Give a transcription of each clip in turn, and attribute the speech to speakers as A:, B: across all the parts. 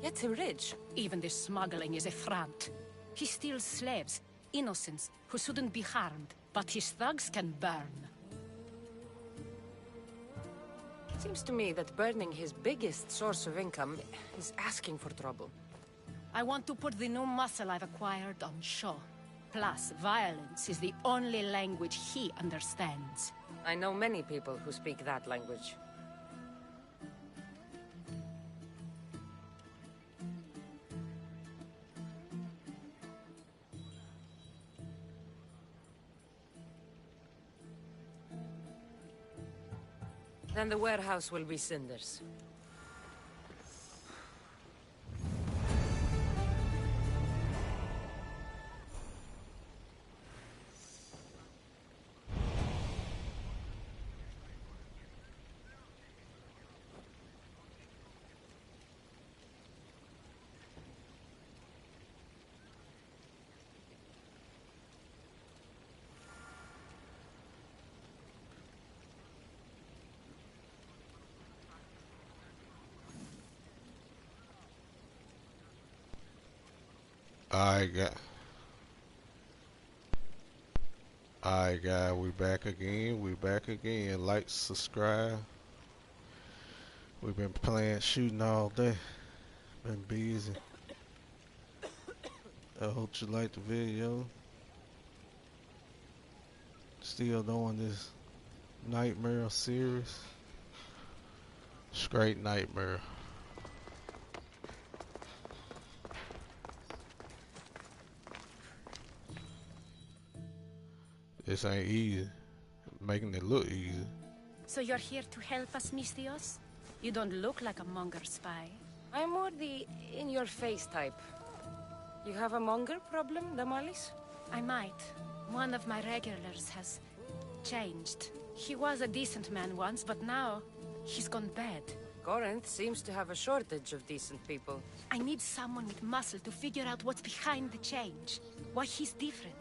A: Gets him rich.
B: Even this smuggling is a front. He steals slaves, innocents, who shouldn't be harmed, but his thugs can burn.
A: Seems to me that burning his biggest source of income is asking for trouble.
B: I want to put the new muscle I've acquired on show. Plus, violence is the only language he understands.
A: I know many people who speak that language. Then the warehouse will be cinders.
C: Alright guys, we back again. Like, subscribe. We've been playing, shooting all day. Been busy. I hope you liked the video. Still doing this Nightmare series. Straight Nightmare. This ain't easy. Making it look easy.
B: So you're here to help us, Mistios? You don't look like a monger spy.
A: I'm more the in-your-face type. You have a monger problem, Damalis?
B: I might. One of my regulars has changed. He was a decent man once, but now he's gone bad.
A: Corinth seems to have a shortage of decent people.
B: I need someone with muscle to figure out what's behind the change. Why he's different.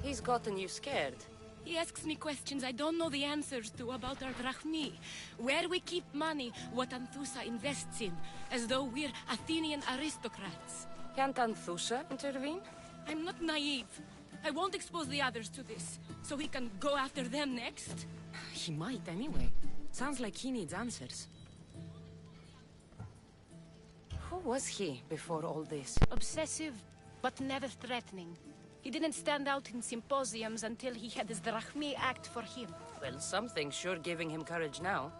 A: He's gotten you scared.
B: He asks me questions I don't know the answers to about our drachmi, where we keep money, what Anthusa invests in, as though we're Athenian aristocrats.
A: Can't Anthusa intervene?
B: I'm not naive. I won't expose the others to this, so he can go after them next.
A: He might anyway. Sounds like he needs answers. Who was he before all this?
B: Obsessive, but never threatening. He didn't stand out in symposiums until he had his drachmi act for him.
A: Well, something's sure giving him courage now.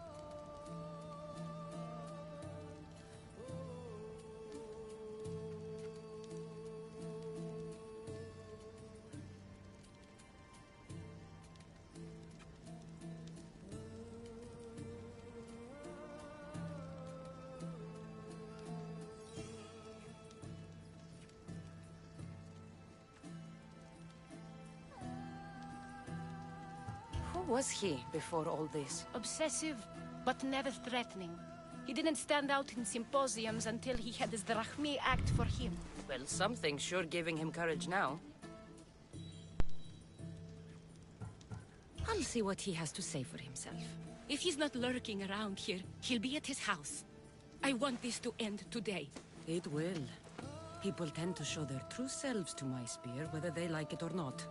A: Who was he before all this?
B: Obsessive, but never threatening. He didn't stand out in symposiums until he had his drachmi act for him.
A: Well, something's sure giving him courage now. I'll see what he has to say for himself.
B: If he's not lurking around here, he'll be at his house. I want this to end today.
A: It will. People tend to show their true selves to my spear, whether they like it or not.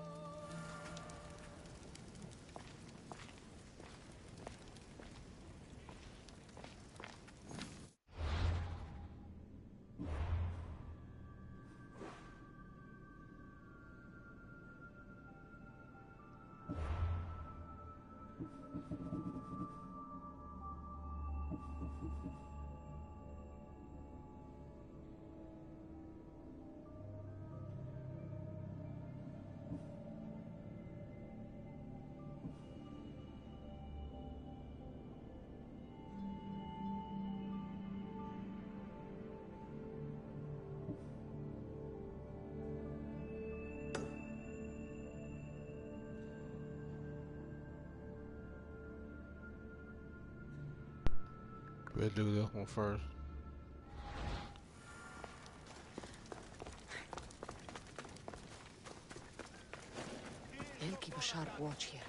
C: We'll do this one first.
A: They'll keep a sharp watch here.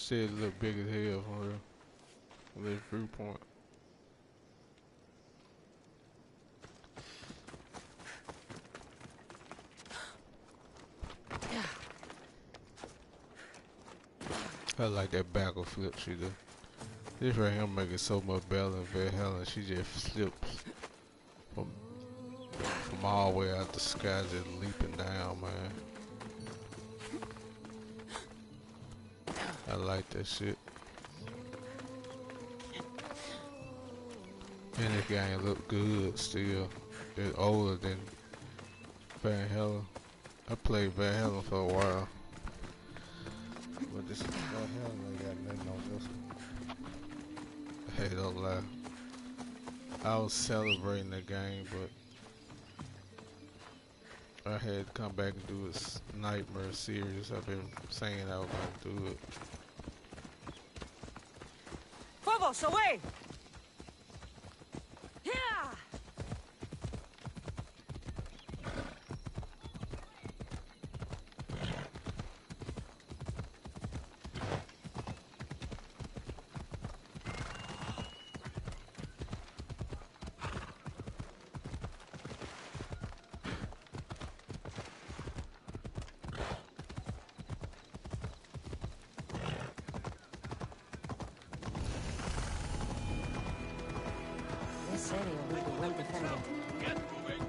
C: shit look big as hell from here. From this viewpoint. I like that backward flip she do. This right here making so much better than Valhalla. She just flips from all the way out the sky, just leaping down, man. I like that shit. And this game look good still. It's older than Valhalla. I played Valhalla for a while. But this is Valhalla, ain't got nothing on this one. Hey, don't lie. I was celebrating the game, but I had to come back and do this Nightmare series. I've been saying I was gonna do it.
A: Phobos, away! Yeah! This area will be well defended.
D: Get moving!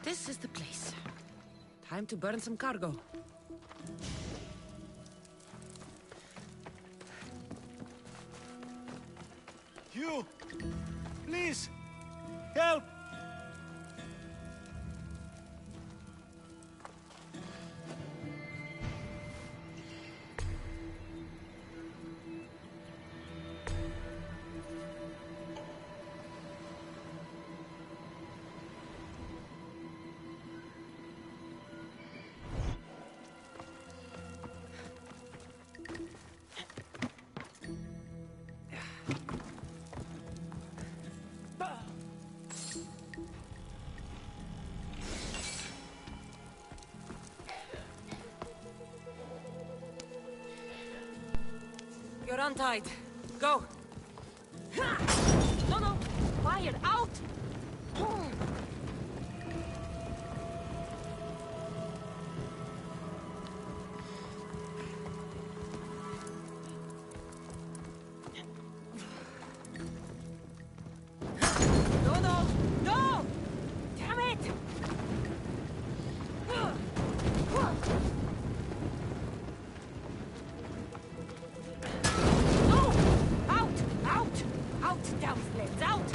A: This is the place. Time to burn some cargo.
E: You! Please! Help!
A: You're untied. Go. No, no. Fire out. No, no. No. Damn it. Out! Out! Out, down flames! Out!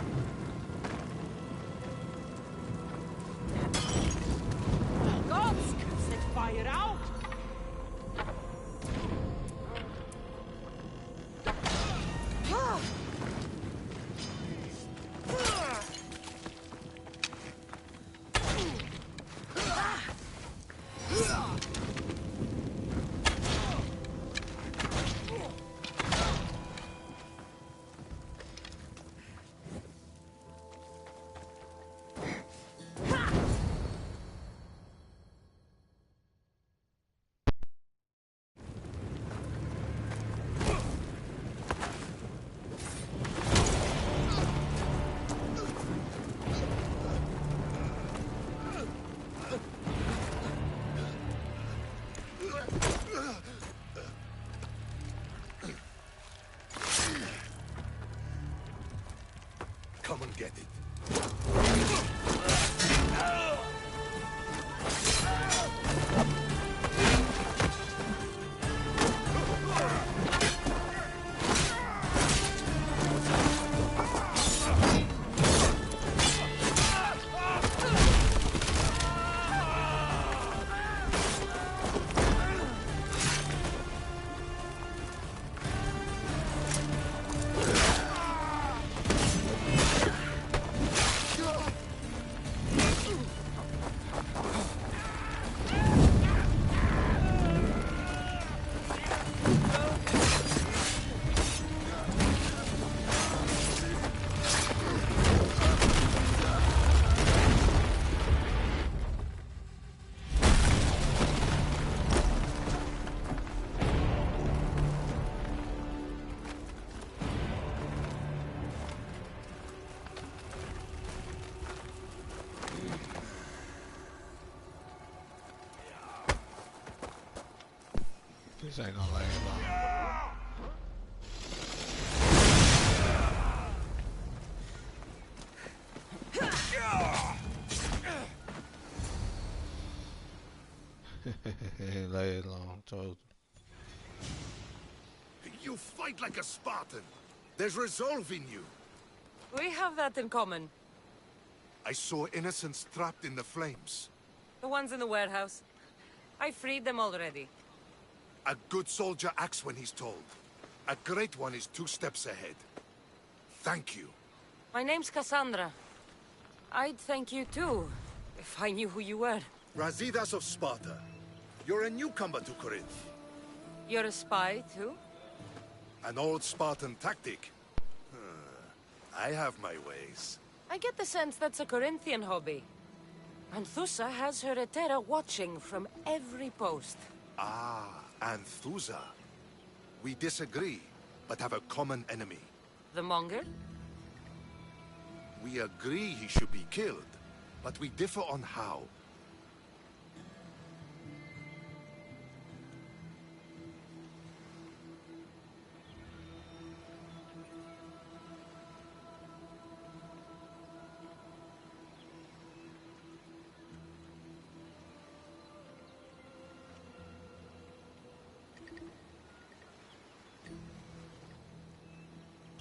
C: This ain't gonna last long. Ain't last long, told
D: You fight like a Spartan. There's resolve in you.
A: We have that in common.
D: I saw innocents trapped in the flames.
A: The ones in the warehouse. I freed them already.
D: A good soldier acts when he's told. A great one is 2 steps ahead. Thank you.
A: My name's Cassandra. I'd thank you too, if I knew who you were.
D: Razidas of Sparta. You're a newcomer to Corinth.
A: You're a spy too?
D: An old Spartan tactic. I have my ways.
A: I get the sense that's a Corinthian hobby. Anthusa has her Etera watching from every post.
D: Ah, Anthusa. We disagree, but have a common enemy.
A: The Monger?
D: We agree he should be killed, but we differ on how.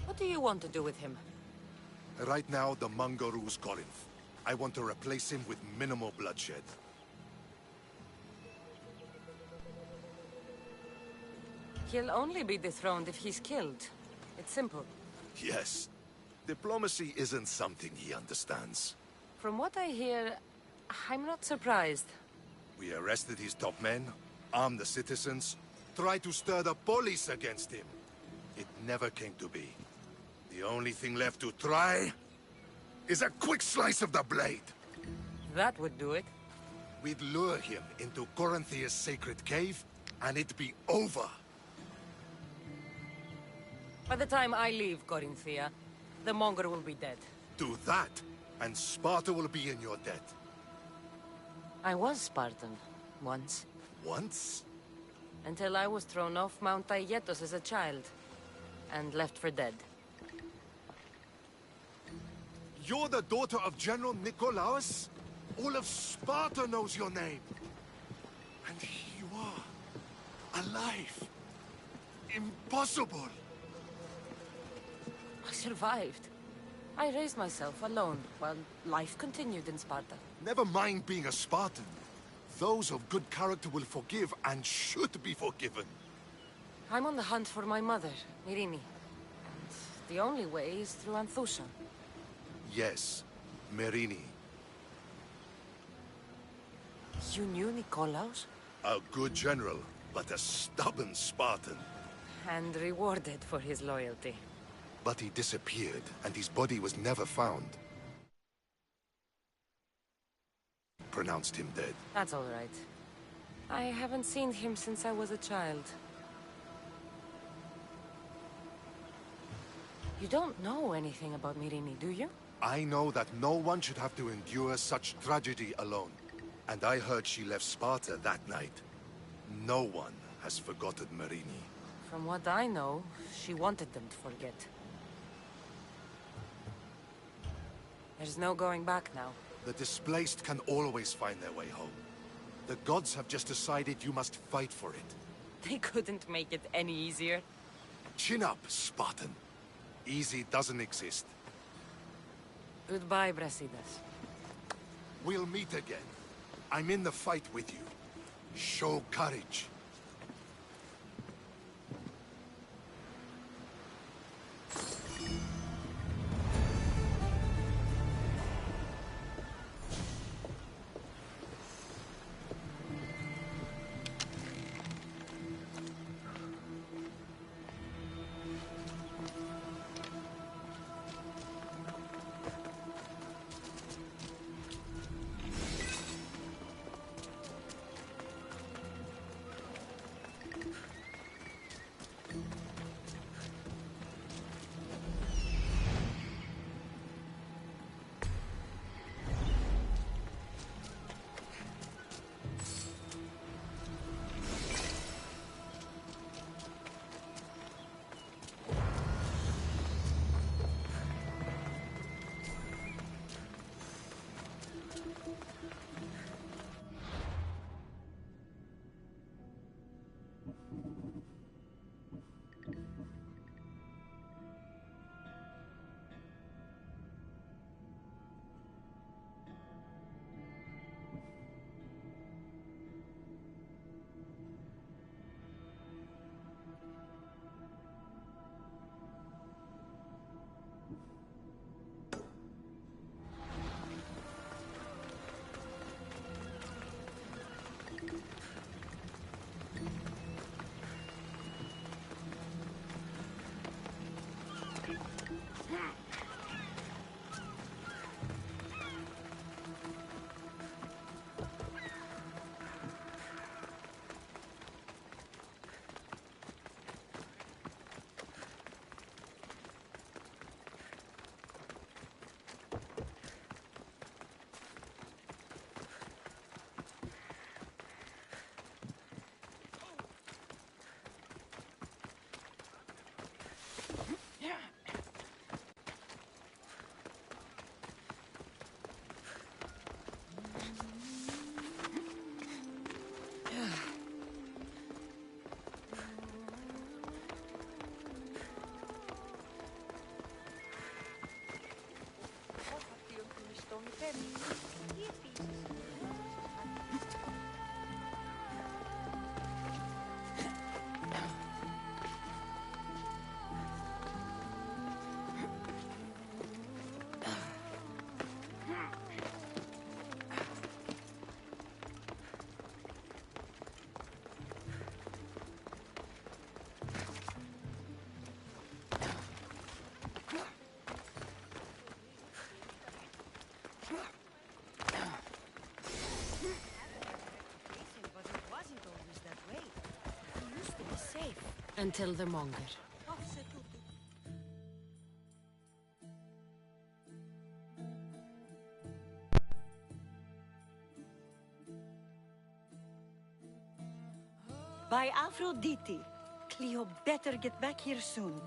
A: What do you want to do with him?
D: Right now, the Manga rules Corinth. I want to replace him with minimal bloodshed.
A: He'll only be dethroned if he's killed. It's simple.
D: Yes. Diplomacy isn't something he understands.
A: From what I hear, I'm not surprised.
D: We arrested his top men, armed the citizens, tried to stir the police against him. It never came to be. The only thing left to try is a quick slice of the blade.
A: That would do it.
D: We'd lure him into Corinthia's sacred cave, and it'd be over.
A: By the time I leave Corinthia, the Monger will be dead.
D: Do that, and Sparta will be in your debt.
A: I was Spartan, once.
D: Once?
A: Until I was thrown off Mount Aietos as a child, and left for dead.
D: You're the daughter of General Nikolaos? All of Sparta knows your name. And here you are, alive. Impossible.
A: I survived. I raised myself alone, while life continued in Sparta.
D: Never mind being a Spartan. Those of good character will forgive and should be forgiven.
A: I'm on the hunt for my mother, Myrini. And the only way is through Anthusa.
D: Yes, Myrini.
A: You knew Nikolaos?
D: A good general, but a stubborn Spartan.
A: And rewarded for his loyalty.
D: But he disappeared, and his body was never found. Pronounced him dead.
A: That's all right. I haven't seen him since I was a child. You don't know anything about Myrini, do you?
D: I know that no one should have to endure such tragedy alone. And I heard she left Sparta that night. No one has forgotten Myrini.
A: From what I know, she wanted them to forget. There's no going back now.
D: The displaced can always find their way home. The gods have just decided you must fight for it.
A: They couldn't make it any easier.
D: Chin up, Spartan. Easy doesn't exist.
A: Goodbye, Brasidas.
D: We'll meet again. I'm in the fight with you. Show courage.
A: Until the monger.
F: By Aphrodite. Cleo better get back here soon.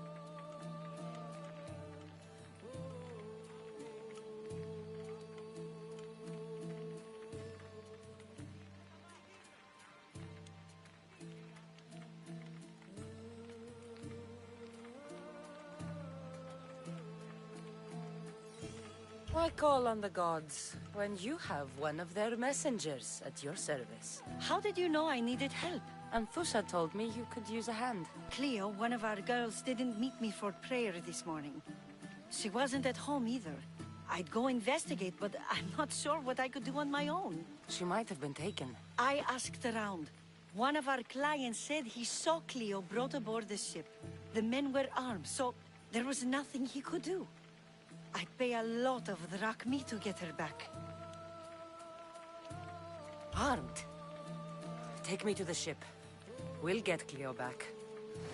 A: Why call on the gods when you have one of their messengers at your service?
F: How did you know I needed help?
A: Anthusa told me you could use a hand.
F: Cleo, one of our girls, didn't meet me for prayer this morning. She wasn't at home either. I'd go investigate, but I'm not sure what I could do on my own.
A: She might have been taken.
F: I asked around. One of our clients said he saw Cleo brought aboard the ship. The men were armed, so there was nothing he could do. I'd pay a lot of drachmi to get her back.
A: Armed? Take me to the ship. We'll get Cleo back.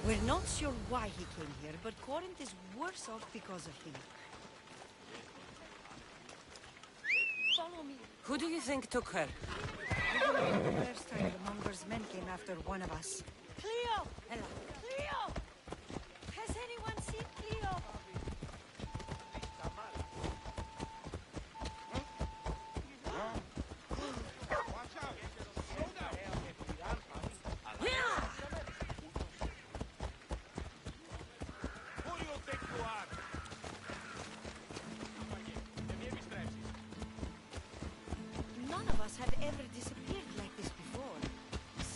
F: We're not sure why he came here, but Corinth is worse off because of him. Follow me.
A: Who do you think took her?
F: I remember the first time the Monger's men came after one of us. Cleo! Ella. Cleo! Has anyone seen Cleo? None of us have ever disappeared like this before.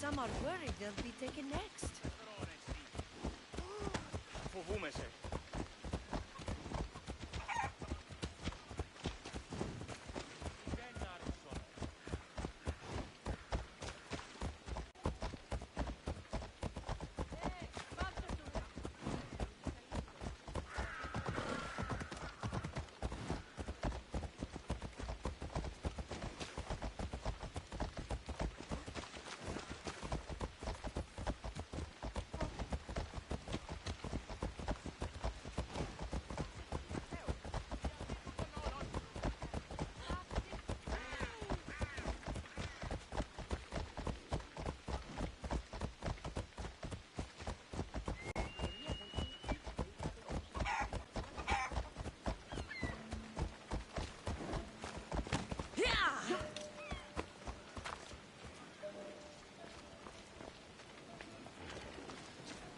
F: Some are worried they'll be taken next.
E: Φοβούμαι σε.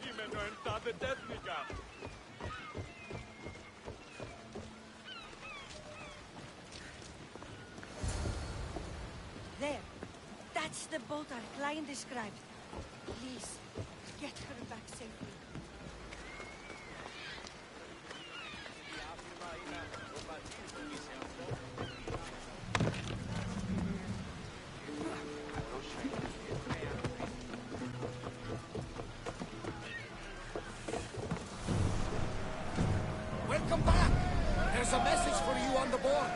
E: Κείμενο εντάδε τέθνικα.
F: There. That's the boat our client described. Please, get her back safely.
G: Welcome back! There's a message for you on the board.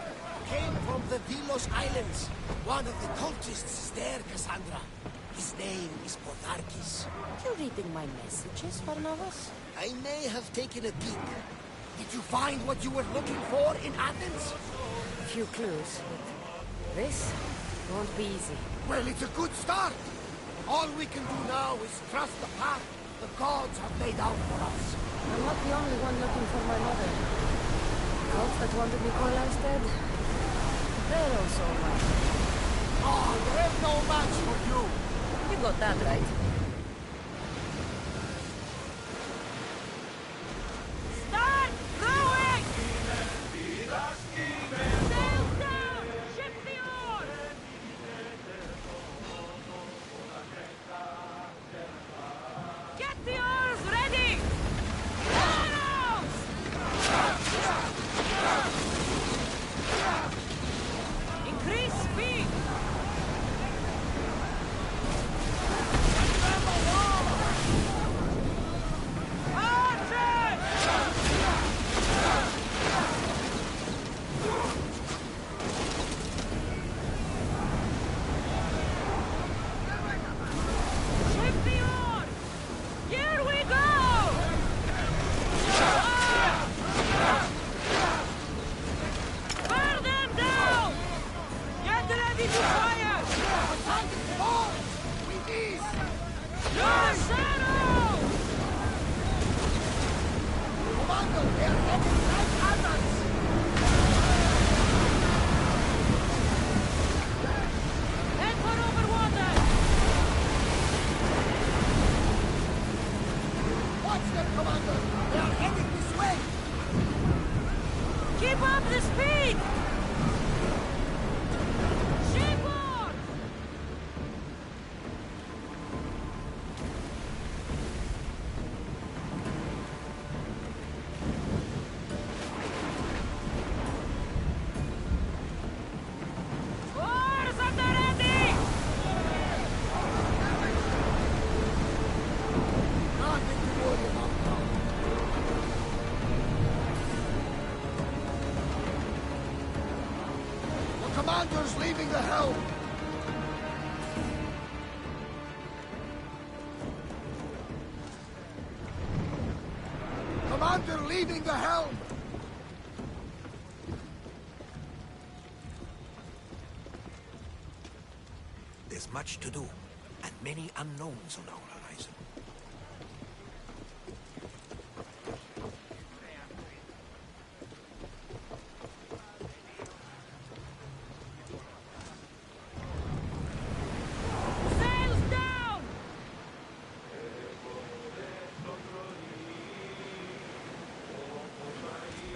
G: Came from the Delos Islands. One of the cultists is there, Cassandra. His name is Potharkis.
A: You reading my messages, Barnabas?
G: I may have taken a peek. Did you find what you were looking for in Athens?
A: A few clues, but this won't be easy.
G: Well, it's a good start. All we can do now is trust the path the gods have laid out for us.
A: I'm not the only one looking for my mother. The cult that wanted Nikolai's dead. They're also mine.
G: Oh, there's no match for you.
A: You got that right.
F: Start rowing! Sail down!
G: them, Commander! They are heading this way!
F: Keep up the speed! Shipboard! Oars at the ready!
G: Nothing to worry about now. The commander's leaving the helm! Commander leaving the helm!
H: There's much to do, and many unknowns on our horizon.
F: Sails down!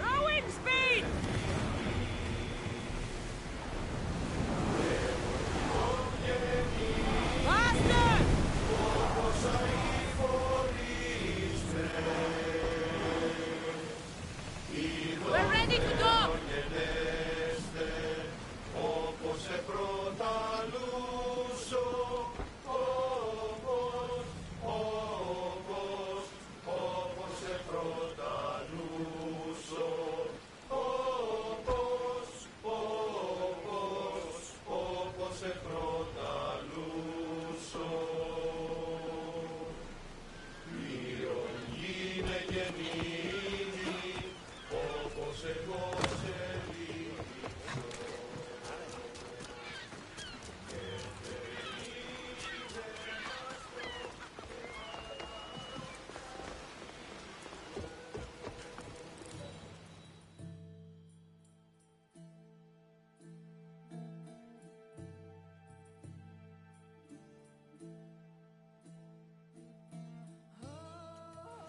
F: Rowing speed! Faster! We're ready to dock!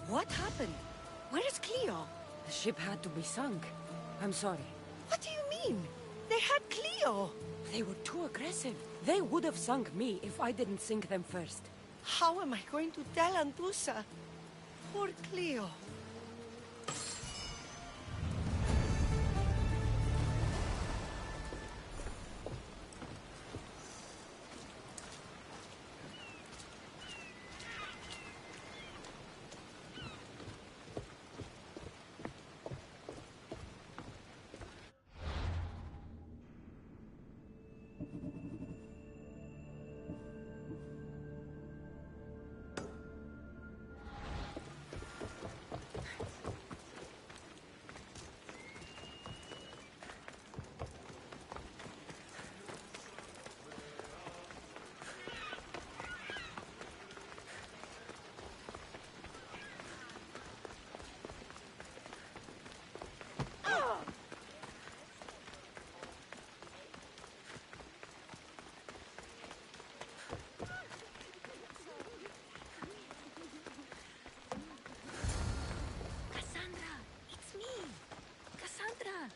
F: What happened? Where is Cleo?
A: The ship had to be sunk. I'm sorry.
F: What do you mean? They had Cleo!
A: They were too aggressive. They would have sunk me if I didn't sink them first.
F: How am I going to tell Antusa? Poor Cleo.
B: Cassandra! It's me! Cassandra!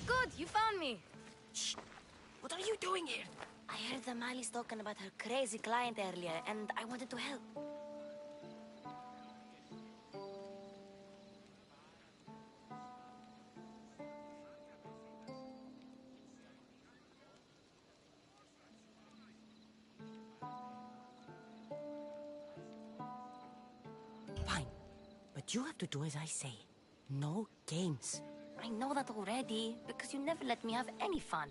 I: Good, you found me.
H: Shh! What are you doing here?
I: I heard the Mali's talking about her crazy client earlier, and I wanted to help.
A: Fine. But you have to do as I say. No games.
I: I know that already, because you never let me have any fun.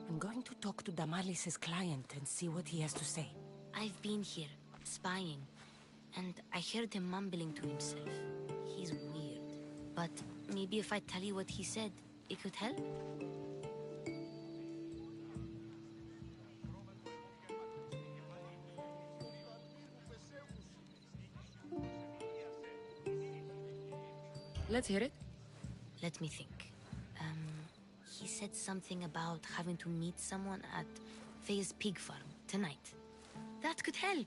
A: I'm going to talk to Damalis' client and see what he has to say.
I: I've been here, spying, and I heard him mumbling to himself. He's weird. But maybe if I tell you what he said, it could help?
A: Let's hear it.
I: Let me think. He said something about having to meet someone at Faye's pig farm tonight. That could help.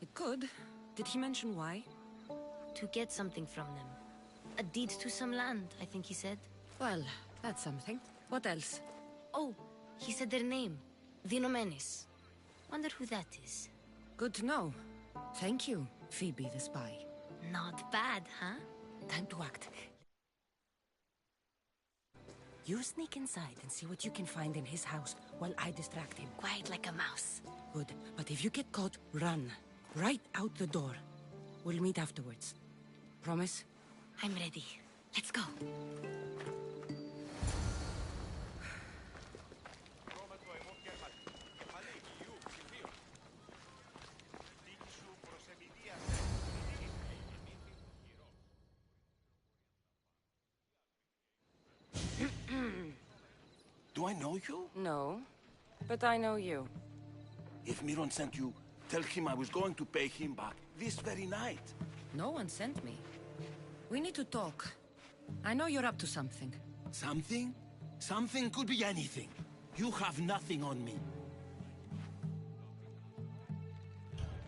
A: It could. Did he mention why?
I: To get something from them. A deed to some land, I think he said.
A: Well, that's something. What else?
I: Oh, he said their name. Vinomenes. Wonder who that is.
A: Good to know. Thank you, Phoebe the spy.
I: Not bad, huh?
A: Time to act. You sneak inside and see what you can find in his house while I distract him.
I: Quiet like a mouse.
A: Good. But if you get caught, run. Right out the door. We'll meet afterwards. Promise?
I: I'm ready. Let's go.
G: Do I know you?
A: No, but I know you.
G: If Miron sent you, tell him I was going to pay him back this very night.
A: No one sent me. We need to talk. I know you're up to something.
G: Something? Something could be anything. You have nothing on me.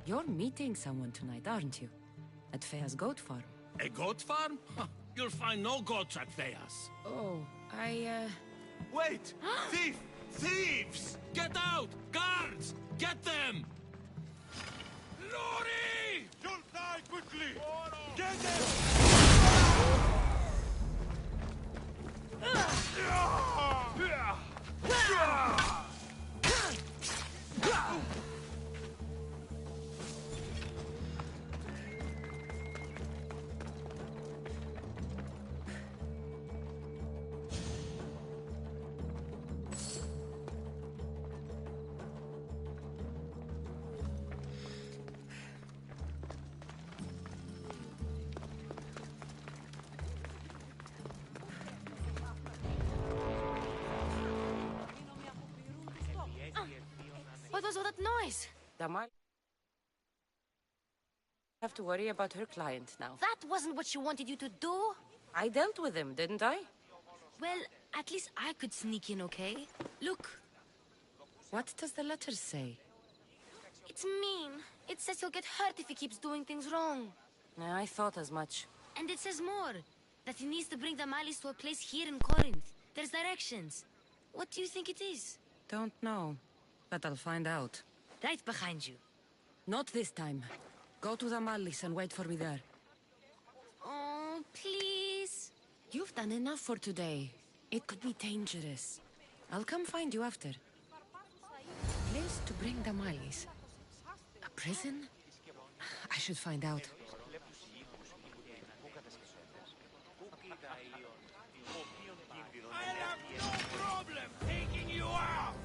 A: You're meeting someone tonight, aren't you? At Fea's goat farm.
G: A goat farm? Huh, you'll find no goats at Thea's.
A: Oh,
G: Wait! Thief! Thieves! Get out! Guards! Get them! Lori!
E: You'll die quickly! Get them!
I: What was all that noise?
A: Damal have to worry about her client now.
I: That wasn't what she wanted you to do.
A: I dealt with him, didn't I?
I: Well, at least I could sneak in, okay? Look.
A: What does the letter say?
I: It's mean. It says he'll get hurt if he keeps doing things wrong.
A: I thought as much.
I: And it says more. That he needs to bring the Malis to a place here in Corinth. There's directions. What do you think it is?
A: Don't know, but I'll find out.
I: Right behind you.
A: Not this time. Go to the Mallis and wait for me there.
I: Oh, please.
A: You've done enough for today. It could be dangerous. I'll come find you after. Place to bring the Mallis. A prison? I should find out.
E: I have no problem taking you out!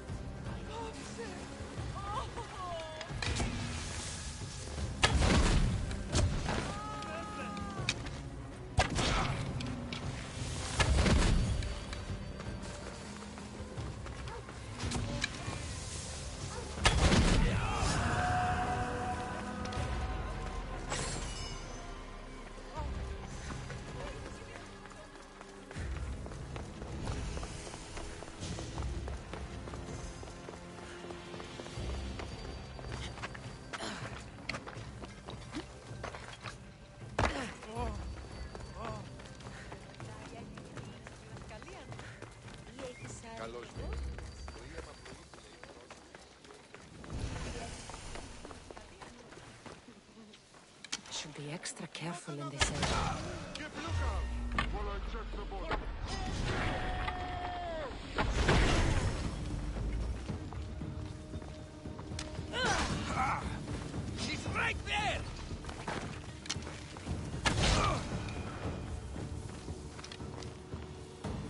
A: Should be extra careful in this area.
E: Keep lookout while I check the body.
G: She's right there!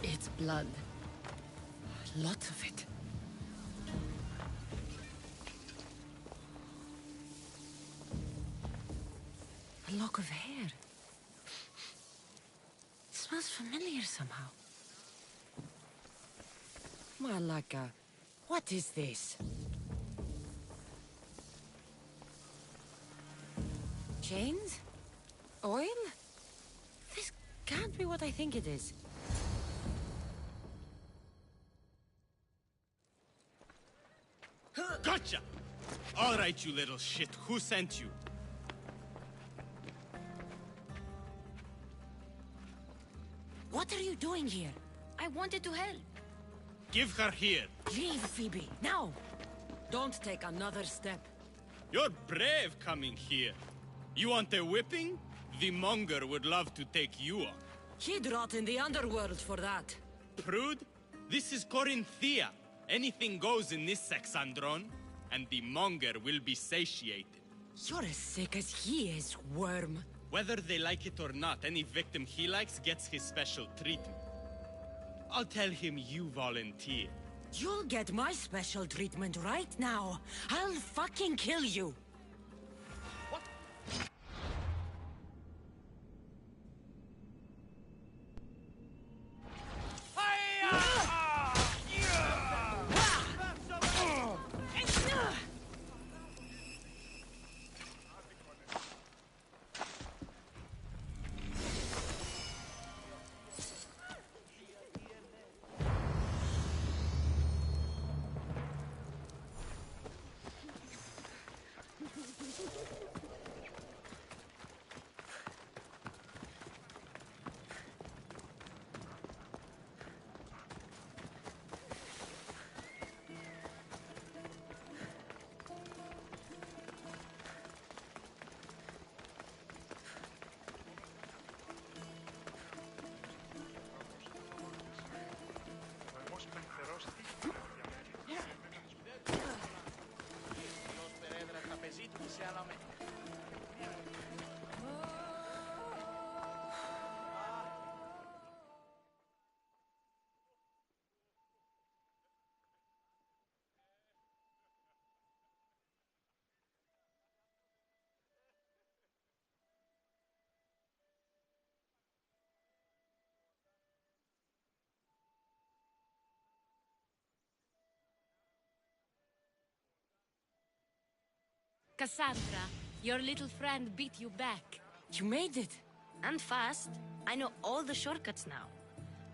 A: It's blood. Lots of it. A lock of hair. It smells familiar somehow. Malaka, what is this? Chains? Oil? This can't might be what I think it is.
J: Gotcha! All right, you little shit. Who sent you?
A: What are you doing here?
I: I wanted to help.
J: Give her here.
A: Leave, Phoebe, now! Don't take another step.
J: You're brave coming here. You want a whipping? The monger would love to take you on.
A: He'd rot in the underworld for that.
J: Prude, this is Corinthia. Anything goes in this Sexandron, and the monger will be satiated.
A: You're as sick as he is, worm.
J: Whether they like it or not, any victim he likes gets his special treatment. I'll tell him you volunteer.
A: You'll get my special treatment right now. I'll fucking kill you.
B: Cassandra, your little friend beat you back.
A: You made it.
I: And fast. I know all the shortcuts now.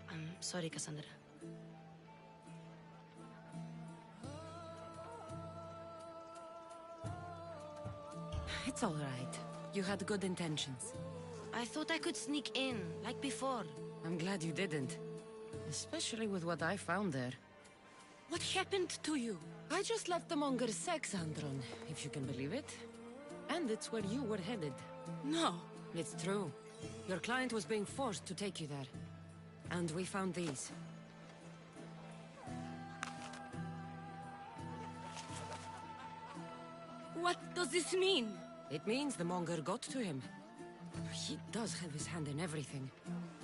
I: I'm sorry, Cassandra.
A: It's all right. You had good intentions.
I: I thought I could sneak in, like before.
A: I'm glad you didn't. Especially with what I found there.
B: What happened to you?
A: I just left the monger's Sexandron, if you can believe it. And it's where you were headed.
B: No.
A: It's true. Your client was being forced to take you there. And we found these.
B: What does this mean?
A: It means the monger got to him. He does have his hand in everything.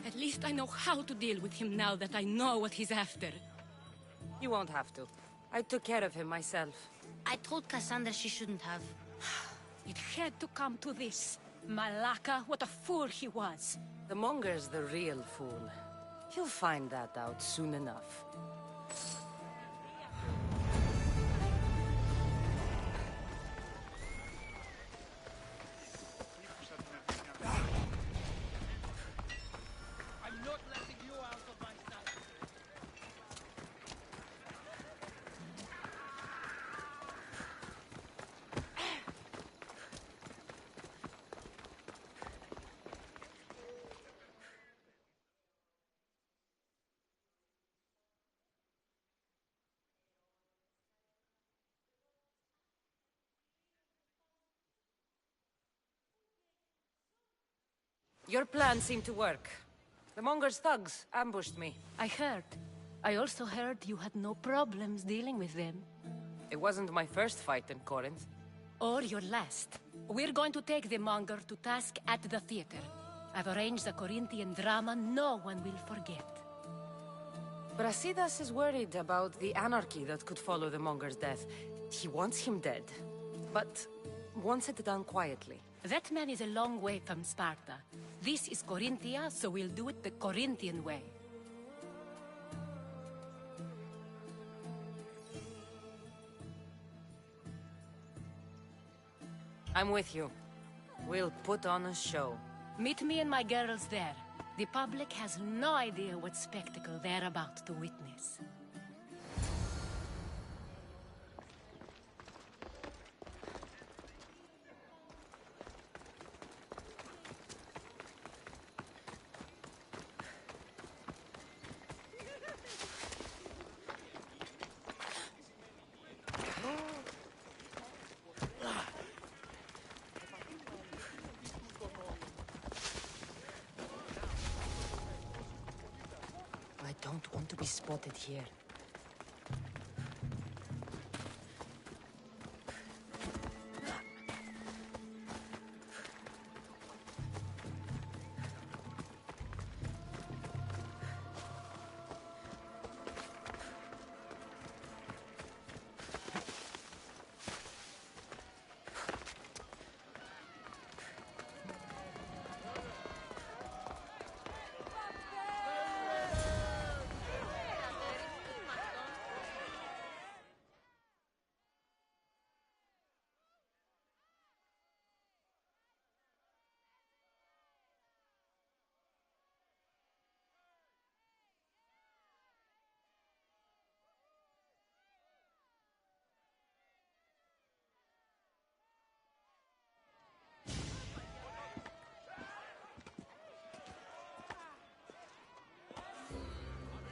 B: At least I know how to deal with him now that I know what he's after.
A: You won't have to. I took care of him myself.
I: I told Cassandra she shouldn't have.
B: It had to come to this. Malaka, what a fool he was.
A: The monger's the real fool. He'll find that out soon enough.
E: I'm not letting you out of my sight.
A: Your plan seemed to work. The monger's thugs ambushed me.
B: I heard. I also heard you had no problems dealing with them.
A: It wasn't my first fight in Corinth.
B: Or your last. We're going to take the monger to task at the theater. I've arranged a Corinthian drama no one will forget.
A: Brasidas is worried about the anarchy that could follow the monger's death. He wants him dead, but wants it done quietly.
B: That man is a long way from Sparta. This is Corinthia, so we'll do it the Corinthian way.
A: I'm with you. We'll put on a show.
B: Meet me and my girls there. The public has no idea what spectacle they're about to witness.
F: I don't want to be spotted here.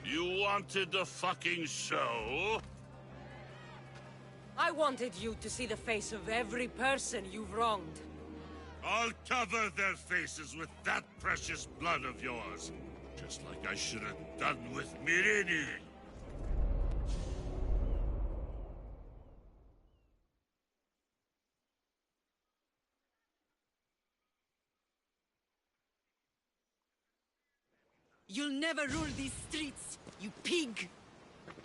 K: You wanted the fucking show?
F: I wanted you to see the face of every person you've wronged.
K: I'll cover their faces with that precious blood of yours. Just like I should have done with Mirini.
F: You'll never rule these streets, you pig!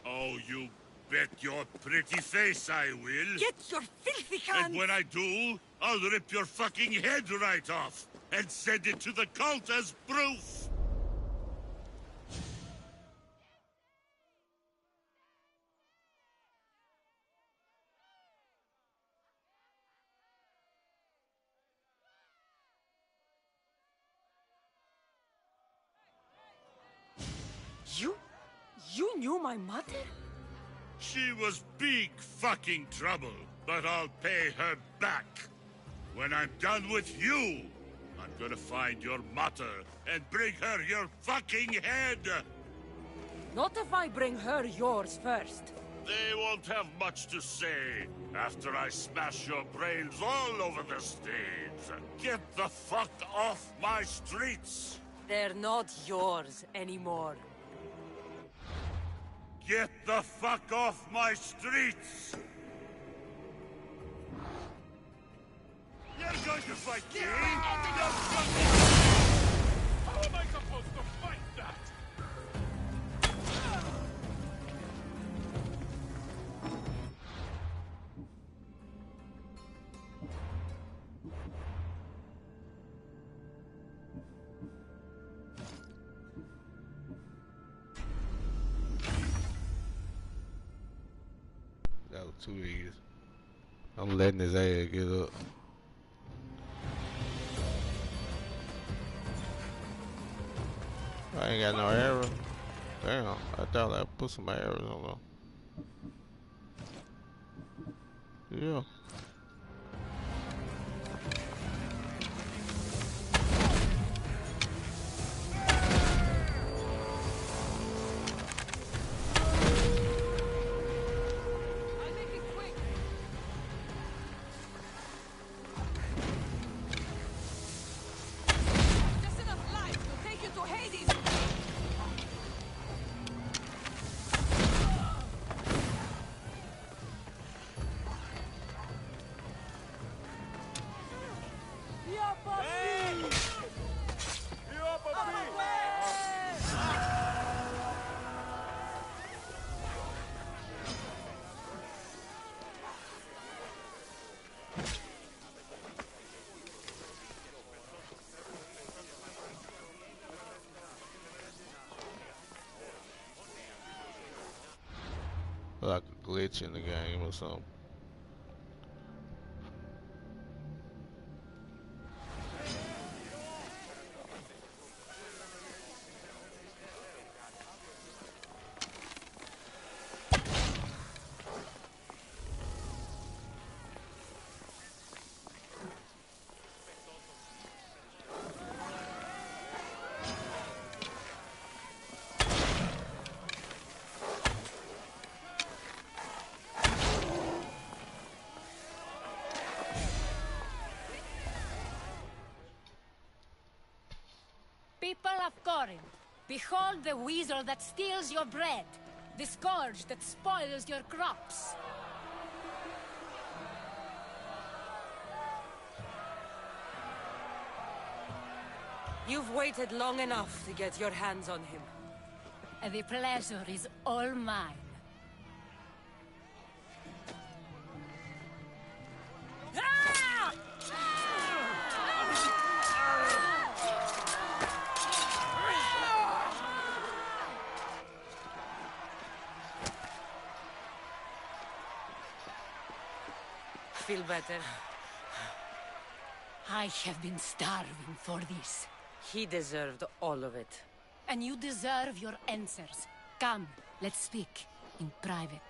K: Oh, you bet your pretty face I will.
F: Get your filthy hands!
K: And when I do, I'll rip your fucking head right off and send it to the cult as proof.
F: You knew my mother?
K: She was big fucking trouble, but I'll pay her back. When I'm done with you, I'm gonna find your mother and bring her your fucking head.
F: Not if I bring her yours first.
K: They won't have much to say after I smash your brains all over the stage. Get the fuck off my streets!
F: They're not yours anymore.
K: Get the fuck off my streets! You're going to fight me?
E: How am I supposed to fight that?
C: That was too easy. I'm letting his ass get up. I ain't got no arrow. Damn, I thought I put some arrows on them. Yeah. Like a glitch in the game or something.
B: of Corinth, behold the weasel that steals your bread, the scourge that spoils your crops.
L: You've waited long enough to get your hands on him.
B: The pleasure is all mine.
L: Ah! Feel better?
B: I have been starving for this.
L: He deserved all of it.
B: And you deserve your answers. Come, let's speak in private.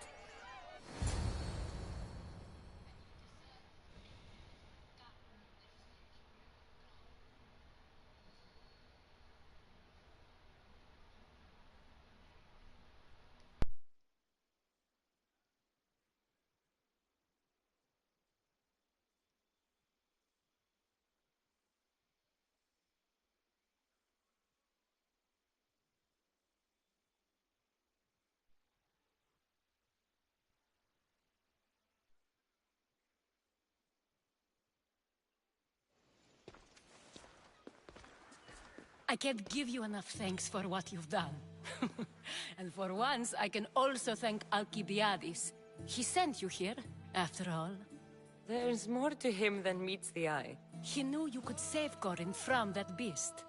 B: I can't give you enough thanks for what you've done. And for once, I can also thank Alcibiades. He sent you here, after all.
L: There's more to him than meets the eye.
B: He knew you could save Corinth from that beast.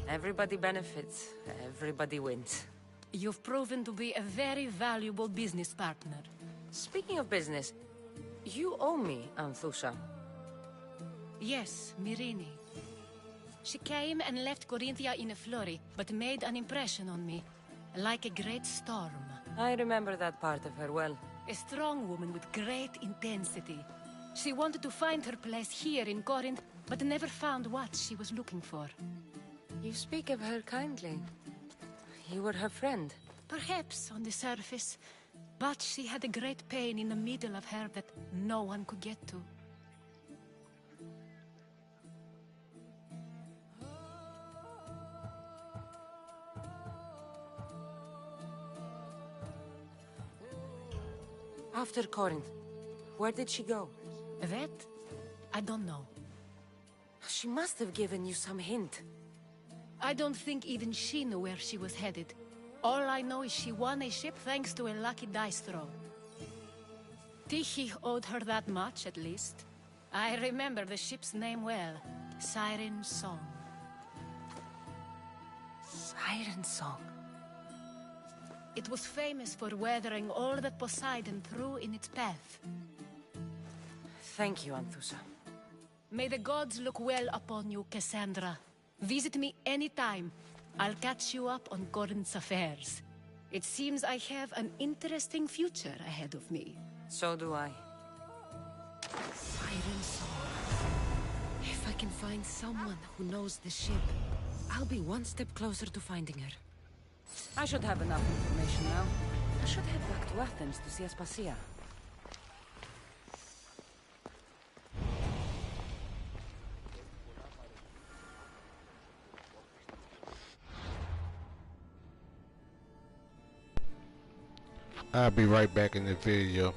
L: Everybody benefits, everybody wins.
B: You've proven to be a very valuable business partner.
L: Speaking of business, you owe me, Anthusa.
B: Yes, Myrine. She came and left Corinthia in a flurry, but made an impression on me, like a great storm.
L: I remember that part of her well.
B: A strong woman with great intensity. She wanted to find her place here in Corinth, but never found what she was looking for.
L: You speak of her kindly. You were her friend.
B: Perhaps on the surface, but she had a great pain in the middle of her that no one could get to.
L: After Corinth, where did she go?
B: That? I don't know.
L: She must have given you some hint.
B: I don't think even she knew where she was headed. All I know is she won a ship thanks to a lucky dice throw. Tyche owed her that much, at least. I remember the ship's name well. Siren Song.
L: Siren Song.
B: It was famous for weathering all that Poseidon threw in its path.
L: Thank you, Anthusa.
B: May the gods look well upon you, Cassandra. Visit me anytime. I'll catch you up on Corinth's affairs. It seems I have an interesting future ahead of me.
L: So do I.
A: Siren Song. If I can find someone who knows the ship, I'll be one step closer to finding her.
L: I should have enough information now. I should head back to Athens to see Aspasia.
C: I'll be right back in the video.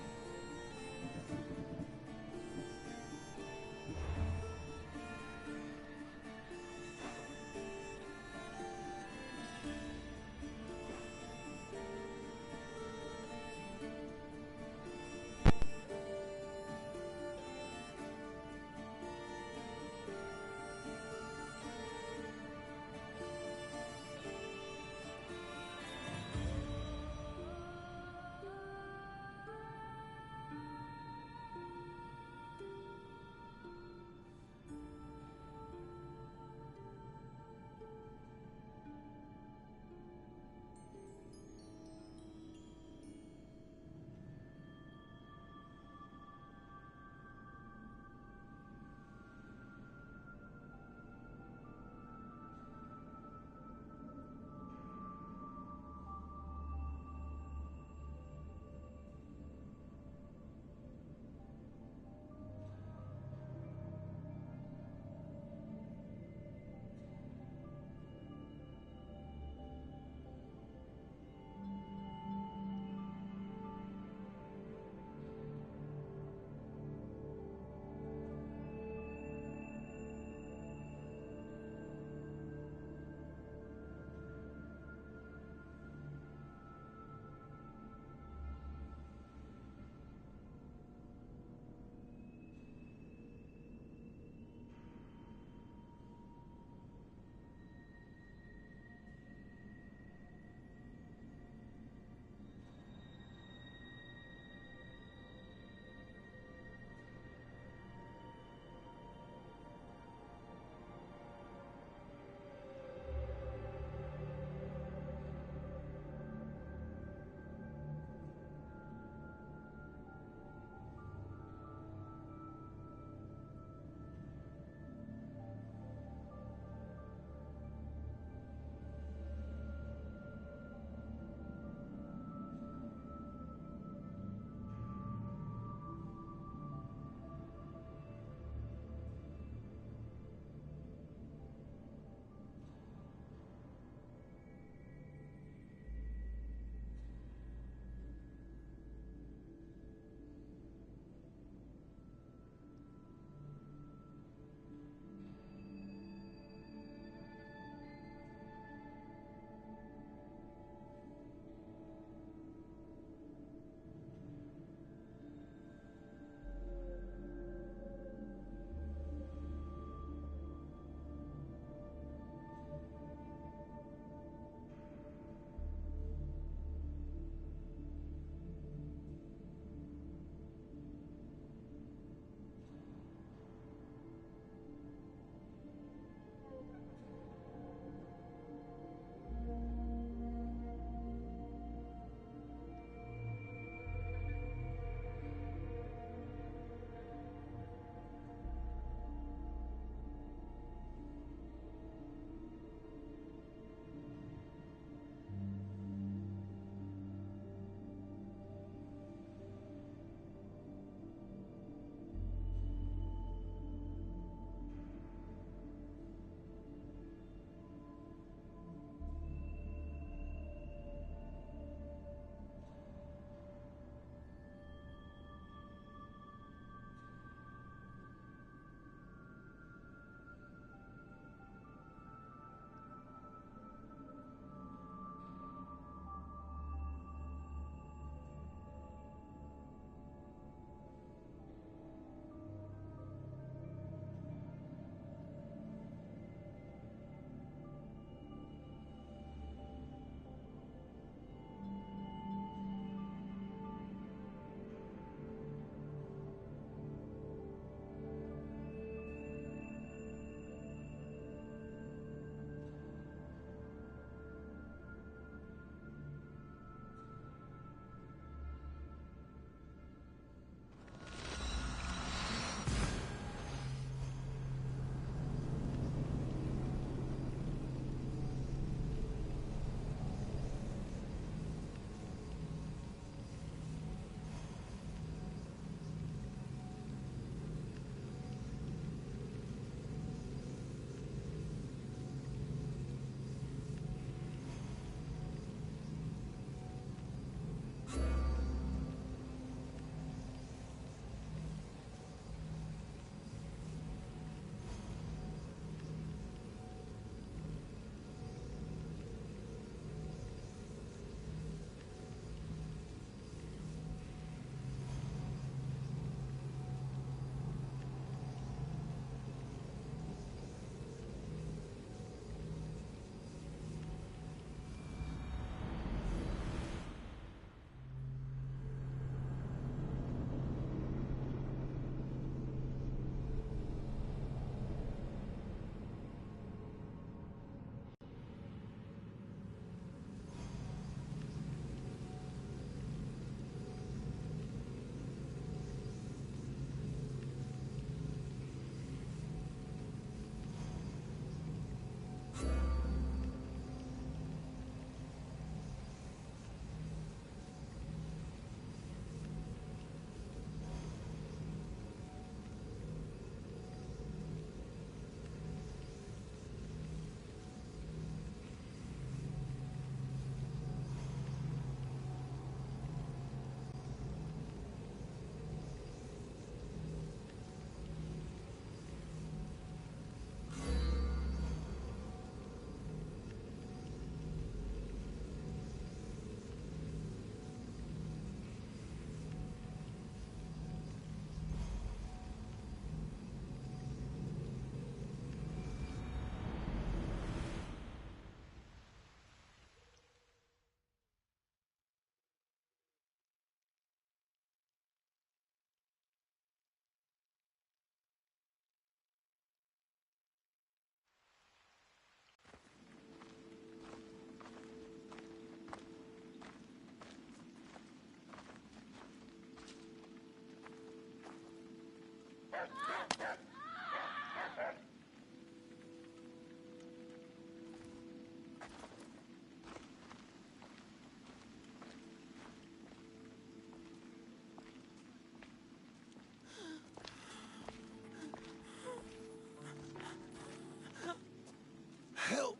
G: Help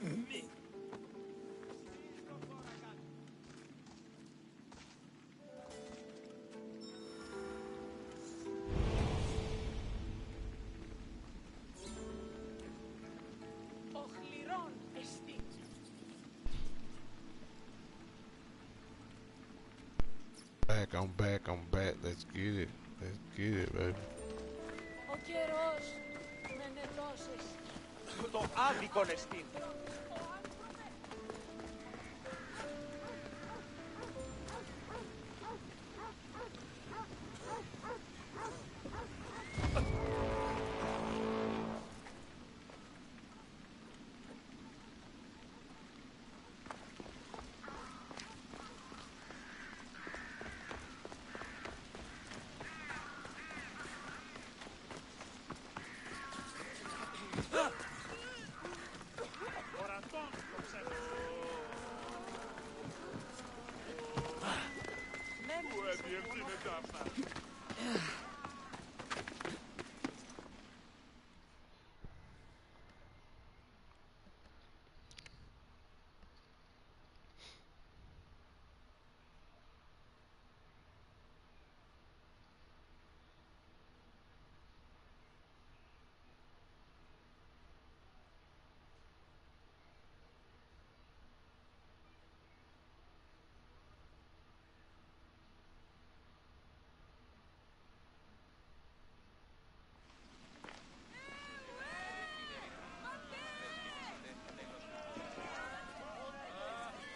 G: me.
C: I'm back. Let's get it. Let's get it, baby.
M: Ο καιρός με νετώσεις.
G: Το άδικον εστίν.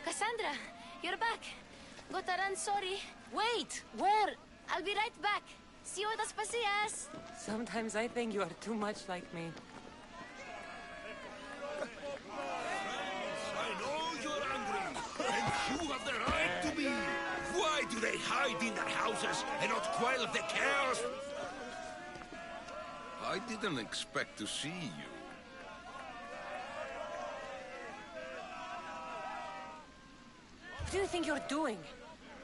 I: Cassandra, you're back. Gotta run, sorry.
A: Wait! Where?
I: I'll be right back. See you at Aspasias.
A: Sometimes I think you are too much like me.
H: I know you're angry, and you have the right to be. Why do they hide in their houses and not quell the chaos?
N: I didn't expect to see you.
A: What do you think you're doing?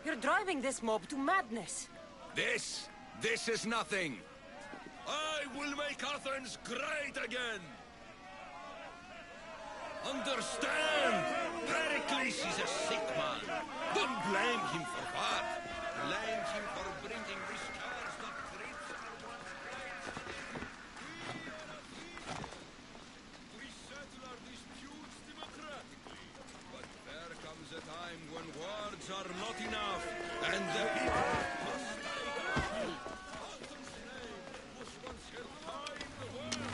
A: You're driving this mob to madness.
H: This is nothing. I will make Athens great again. Understand? Pericles is a sick man. Don't blame him for that. Blame him for bringing this curse that grips We settle our disputes democratically. But there comes a time when words are not enough, and the people must take action. Athens' name was once held high in the world.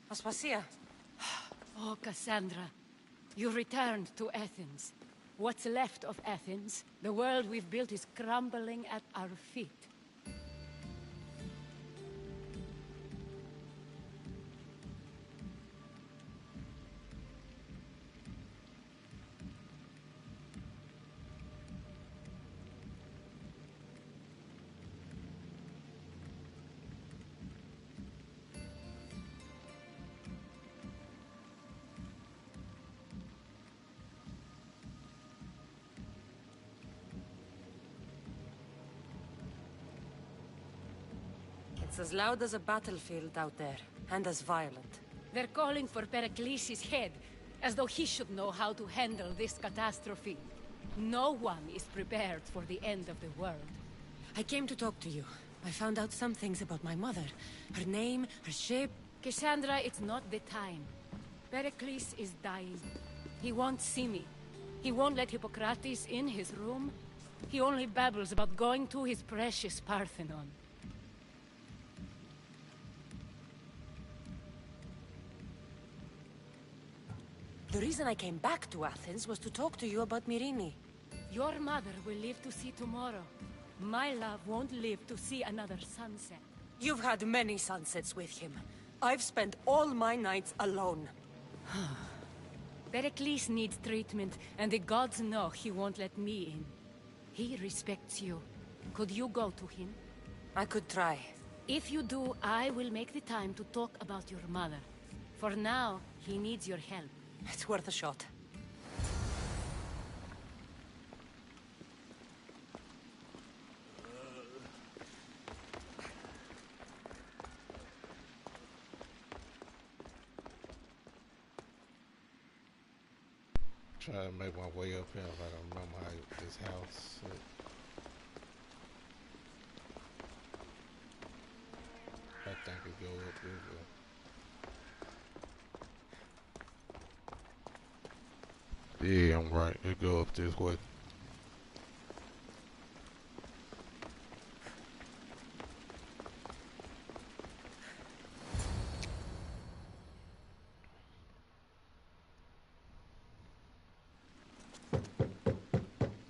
A: Aspasia.
B: Oh, Cassandra, you returned to Athens. What's left of Athens, the world we've built is crumbling at our feet.
L: It's as loud as a battlefield out there, and as violent.
B: They're calling for Pericles' head, as though he should know how to handle this catastrophe. No one is prepared for the end of the world.
A: I came to talk to you. I found out some things about my mother. Her name, her ship...
B: Cassandra, it's not the time. Pericles is dying. He won't see me. He won't let Hippocrates in his room. He only babbles about going to his precious Parthenon.
A: The reason I came back to Athens was to talk to you about Myrine.
B: Your mother will live to see tomorrow. My love won't live to see another sunset.
L: You've had many sunsets with him. I've spent all my nights alone.
B: Pericles needs treatment, and the gods know he won't let me in. He respects you. Could you go to him?
L: I could try.
B: If you do, I will make the time to talk about your mother. For now, he needs your help.
L: It's worth a shot.
C: Try to make my way up here, but I don't remember how this house. I think it go up this way. Yeah, I'm right. It go up this way.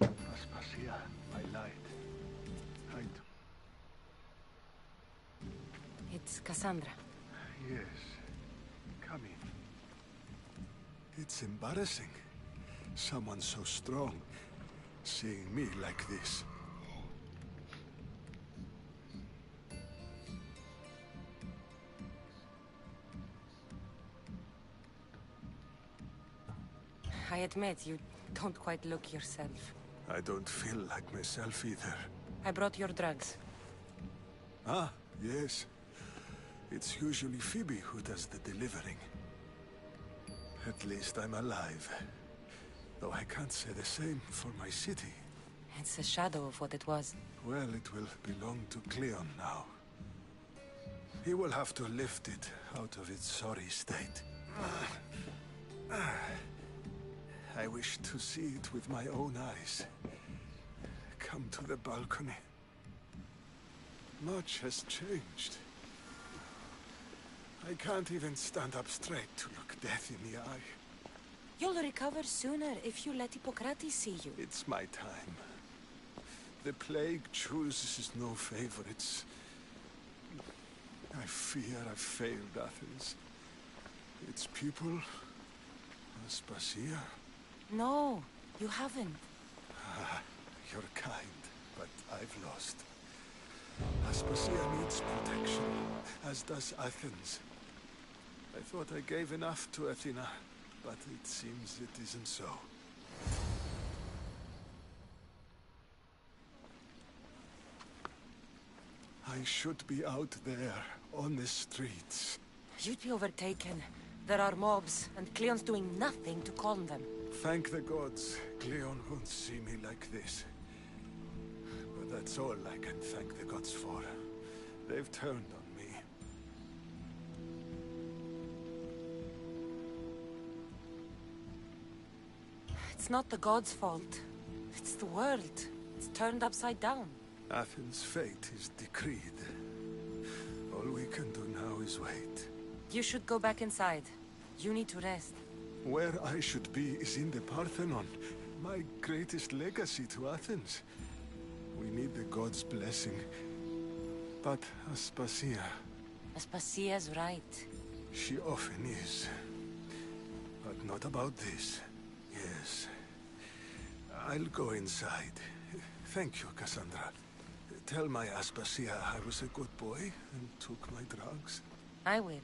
O: Aspasia, my light.
A: It's Cassandra.
O: Yes. Come in. It's embarrassing. Someone so strong, seeing me like this.
A: I admit, you don't quite look yourself.
O: I don't feel like myself either.
A: I brought your drugs.
O: Ah, yes. It's usually Phoebe who does the delivering. At least I'm alive. Though I can't say the same for my city.
A: It's a shadow of what it was.
O: Well, it will belong to Cleon now. He will have to lift it out of its sorry state. I wish to see it with my own eyes. Come to the balcony. Much has changed. I can't even stand up straight to look death in the eye.
A: You'll recover sooner if you let Hippocrates see you.
O: It's my time. The plague chooses no favorites. I fear I've failed Athens. Its people, Aspasia.
A: No, you haven't.
O: Ah, you're kind, but I've lost. Aspasia needs protection, as does Athens. I thought I gave enough to Athena, but it seems it isn't so. I should be out there, on the streets.
A: You'd be overtaken. There are mobs, and Cleon's doing nothing to calm them.
O: Thank the gods, Cleon won't see me like this. But that's all I can thank the gods for. They've turned on me.
A: It's not the gods' fault. It's the world. It's turned upside down.
O: Athens' fate is decreed. All we can do now is wait.
A: You should go back inside. You need to rest.
O: Where I should be is in the Parthenon, my greatest legacy to Athens. We need the gods' blessing. But Aspasia...
A: Aspasia's right.
O: She often is. But not about this. Yes. I'll go inside. Thank you, Cassandra. Tell my Aspasia I was a good boy and took my drugs.
A: I will.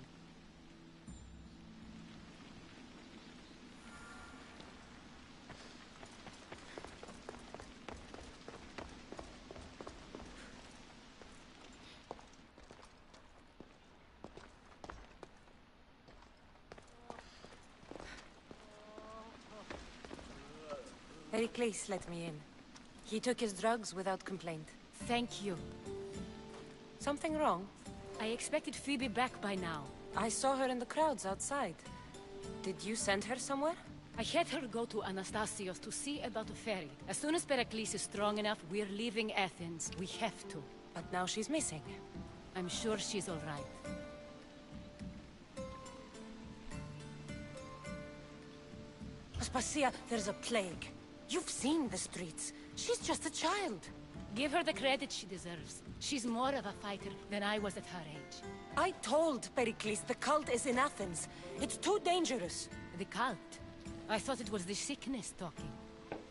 L: Pericles let me in. He took his drugs without complaint.
B: Thank you.
L: Something wrong?
B: I expected Phoebe back by now.
L: I saw her in the crowds outside. Did you send her somewhere?
B: I had her go to Anastasios to see about a ferry. As soon as Pericles is strong enough, we're leaving Athens. We have to.
L: But now she's missing.
B: I'm sure she's all right.
L: Aspasia, there's a plague. You've seen the streets. She's just a child.
B: Give her the credit she deserves. She's more of a fighter than I was at her age.
L: I told Pericles the cult is in Athens. It's too dangerous.
B: The cult? I thought it was the sickness talking.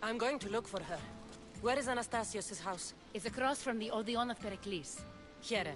L: I'm going to look for her. Where is Anastasios' house?
B: It's across from the Odeon of Pericles.
L: Here.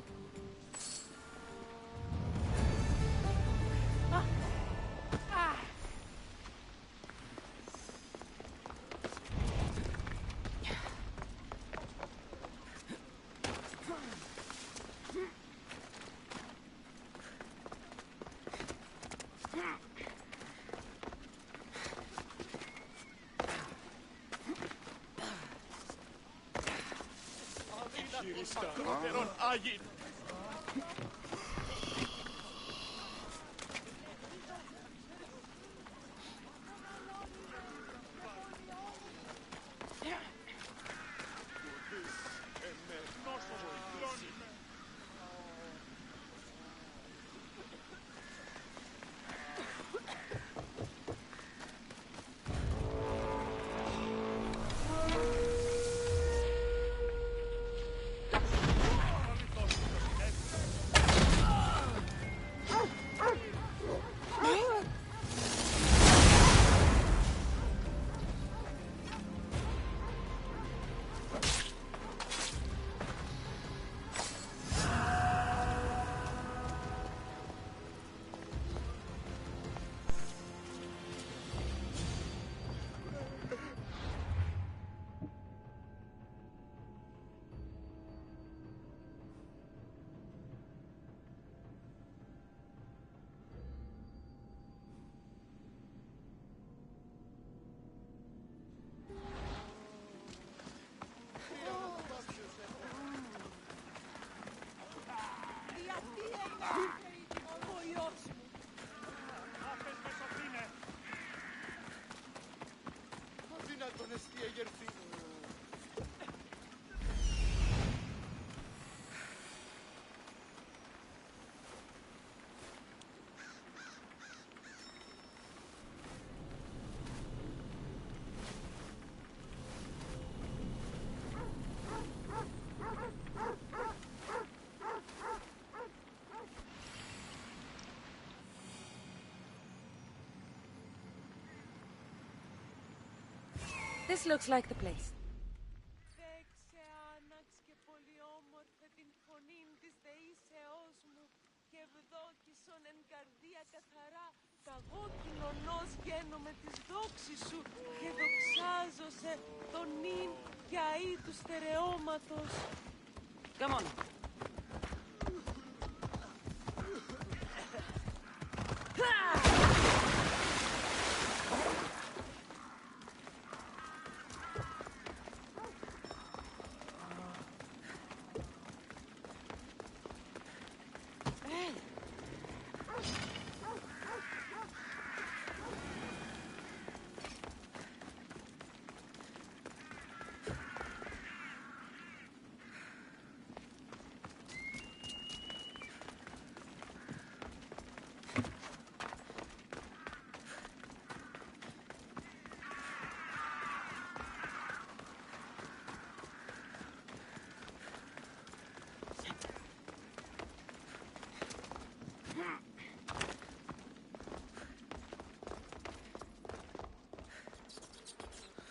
L: This looks like the place. Come on.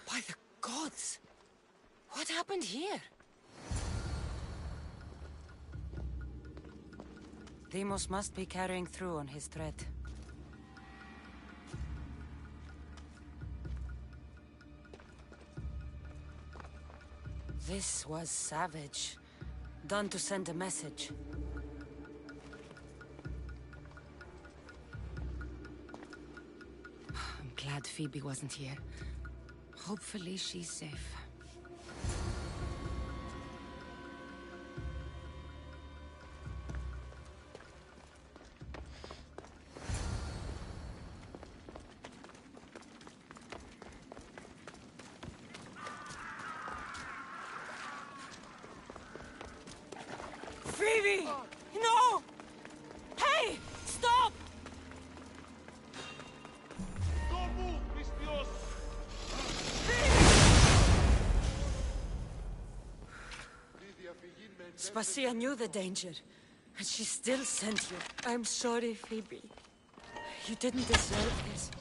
L: By the gods! What happened here? Deimos must be carrying through on his threat. This was savage. Done to send a message. I'm glad Phoebe wasn't here.
A: Hopefully she's safe.
F: Phoebe! No! Hey! Stop!
E: Don't move, Mistios!
F: Spasia knew the danger, and she still sent you. I'm sorry, Phoebe. You didn't deserve this.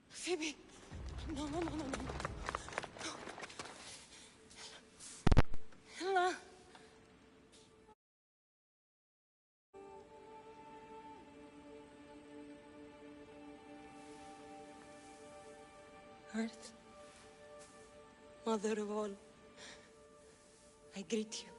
F: Phoebe! No, no, no, no, no. Ella. Earth, Mother of all, I greet you.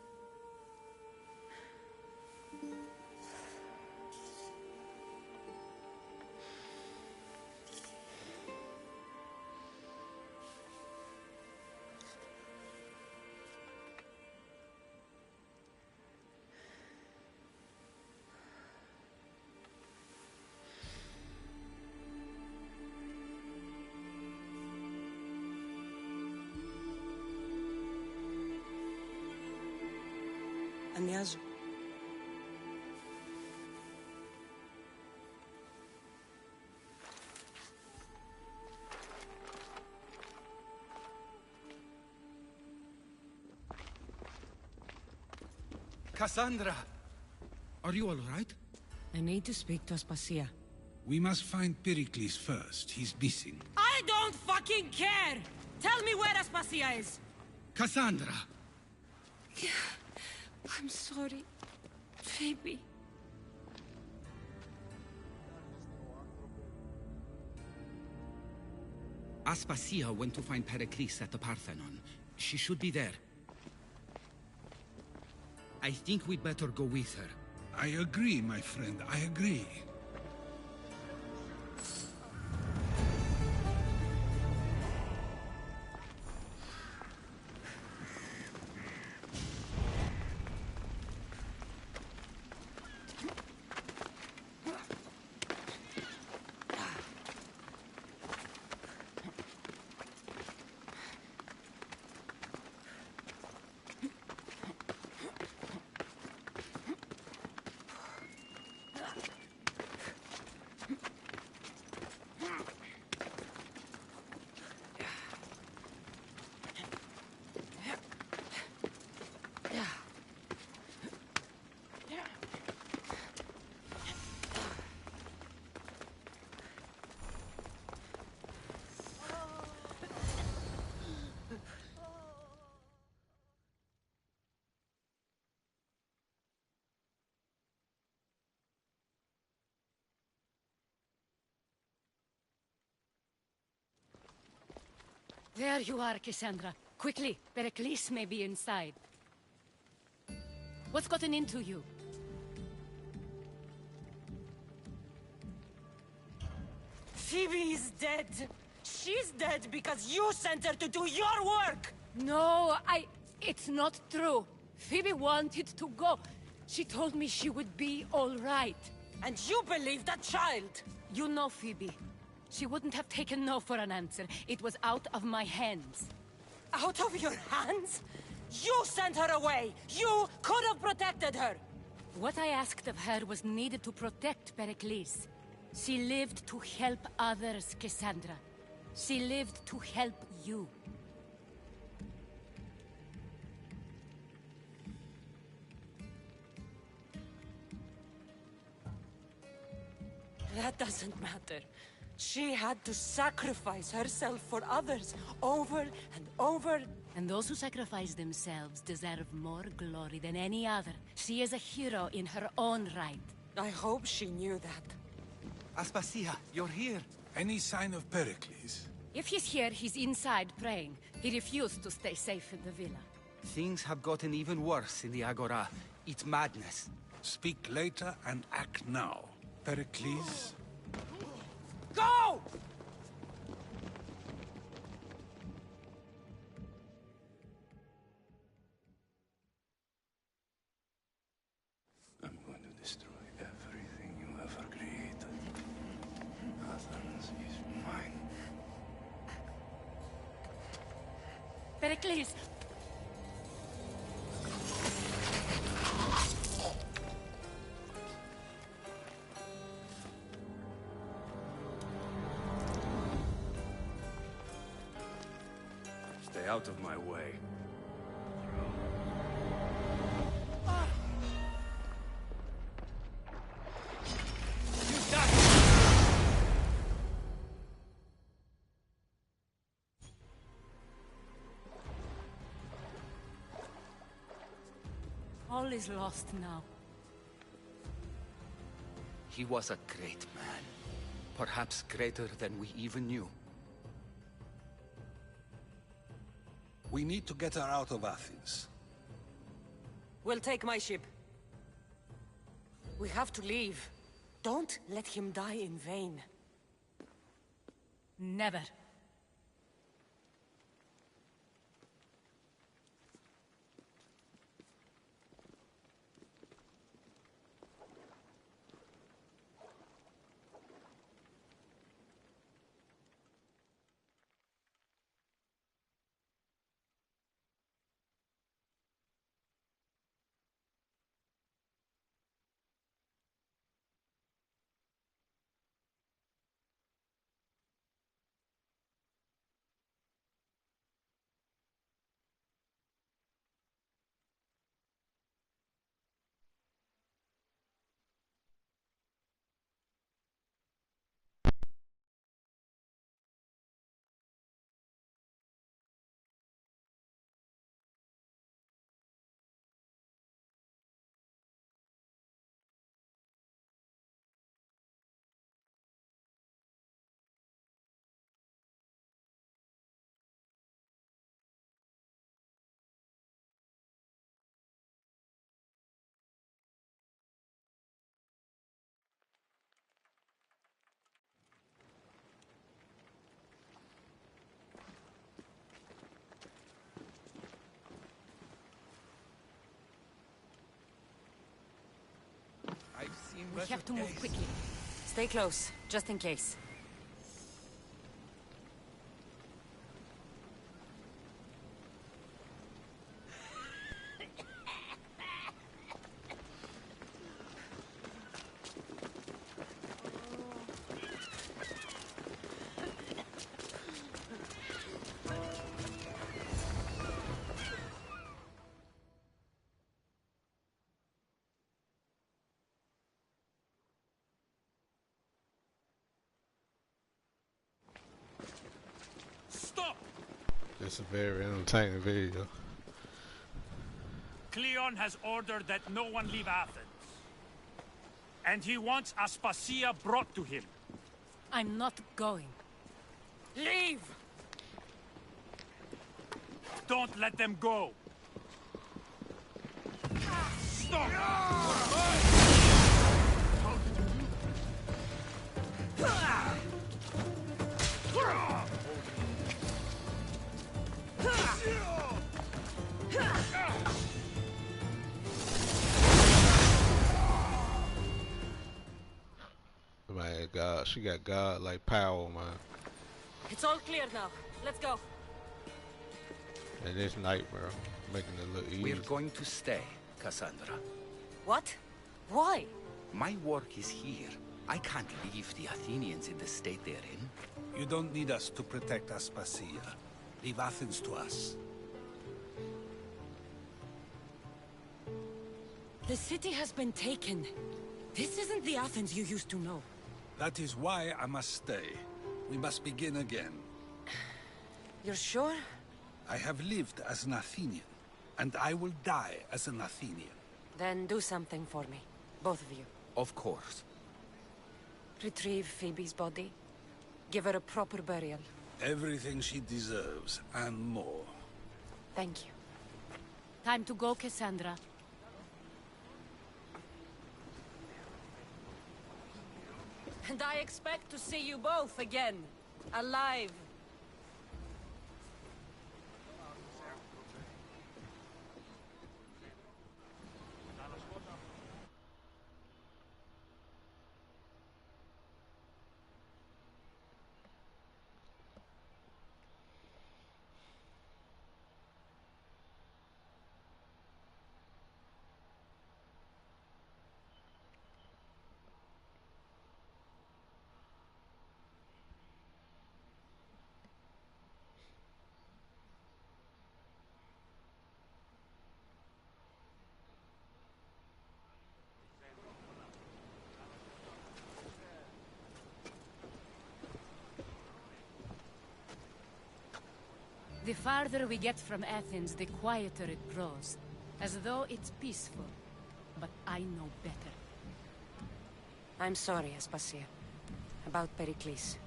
F: Ανιάζω.
G: Cassandra! Are you all right?
A: I need to speak to Aspasia.
P: We must find Pericles first. He's missing.
F: I don't fucking care! Tell me where Aspasia is!
P: Cassandra!
A: I'm sorry, Phoebe.
P: Aspasia went to find Pericles at the Parthenon. She should be there. I think we'd better go with her.
Q: I agree, my friend. I agree.
B: There you are, Cassandra. Quickly, Pericles may be inside. What's gotten into you?
F: Phoebe is dead. She's dead because you sent her to do your work!
B: No, it's not true. Phoebe wanted to go. She told me she would be all right.
F: And you believe that child?
B: You know Phoebe. She wouldn't have taken no for an answer. It was out of my hands.
F: Out of your hands? You sent her away! You could have protected her!
B: What I asked of her was needed to protect Pericles. She lived to help others, Cassandra. She lived to help you.
F: That doesn't matter. She had to sacrifice herself for others, over and over.
B: And those who sacrifice themselves deserve more glory than any other. She is a hero in her own right.
F: I hope she knew that.
G: Aspasia, you're here.
Q: Any sign of Pericles?
B: If he's here, he's inside praying. He refused to stay safe in the villa.
P: Things have gotten even worse in the Agora. It's madness.
Q: Speak later and act now. Pericles?
P: Go!
O: I'm going to destroy everything you ever created. Athens is mine.
B: Pericles!
O: Stay out of my way.
B: All is lost now.
P: He was a great man. Perhaps greater than we even knew.
Q: We need to get her out of Athens.
L: We'll take my ship. We have to leave. Don't let him die in vain.
B: Never.
L: We have to move quickly. Stay close, just in case.
C: It's a very entertaining video.
E: Cleon has ordered that no one leave Athens. And he wants Aspasia brought to him.
B: I'm not going.
L: Leave!
E: Don't let them go. Stop!
C: My God, she got God-like power, man.
L: It's all clear now. Let's go.
C: And this Nightmare, making it look easy.
P: We're going to stay, Cassandra.
L: What? Why?
P: My work is here. I can't leave the Athenians in the state they're in.
Q: You don't need us to protect Aspasia. Leave Athens to us.
L: The city has been taken. This isn't the Athens you used to know.
Q: That is why I must stay. We must begin again.
L: You're sure?
Q: I have lived as an Athenian, and I will die as an Athenian.
L: Then do something for me. Both of you.
P: Of course.
L: Retrieve Phoebe's body. Give her a proper burial.
Q: Everything she deserves, and more.
L: Thank you.
B: Time to go, Cassandra.
L: And I expect to see you both again. Alive.
B: The farther we get from Athens, the quieter it grows. As though it's peaceful. But I know better.
A: I'm sorry, Aspasia. About Pericles.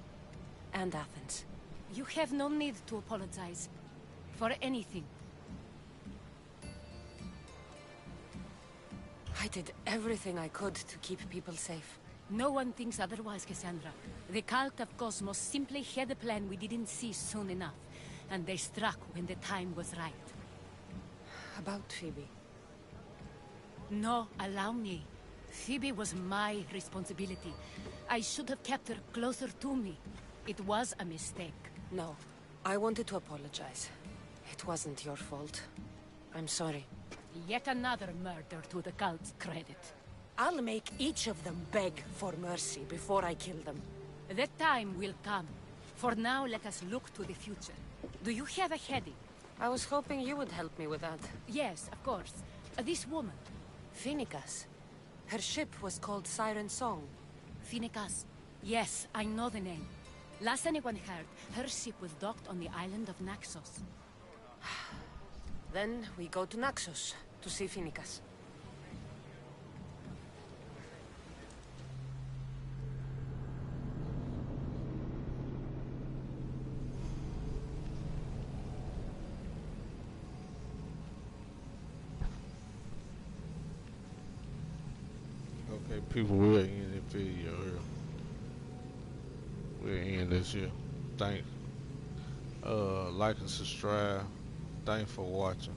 A: And Athens.
B: You have no need to apologize. For anything.
A: I did everything I could to keep people safe.
B: No one thinks otherwise, Cassandra. The cult of Cosmos simply had a plan we didn't see soon enough. And they struck when the time was right.
A: About Phoebe.
B: No, allow me. Phoebe was my responsibility. I should have kept her closer to me. It was a mistake.
A: No, I wanted to apologize. It wasn't your fault. I'm sorry.
B: Yet another murder to the cult's credit.
A: I'll make each of them beg for mercy before I kill them.
B: That time will come. For now, let us look to the future. Do you have a heading?
A: I was hoping you would help me with that.
B: Yes, of course. This woman.
A: Phoenicas. Her ship was called Siren Song.
B: Phoenicas. Yes, I know the name. Last anyone heard, her ship was docked on the island of Naxos.
A: Then we go to Naxos to see Phoenicas.
C: Okay, people, we're in the video here. We're in this here. Thanks. Like and subscribe. Thanks for watching.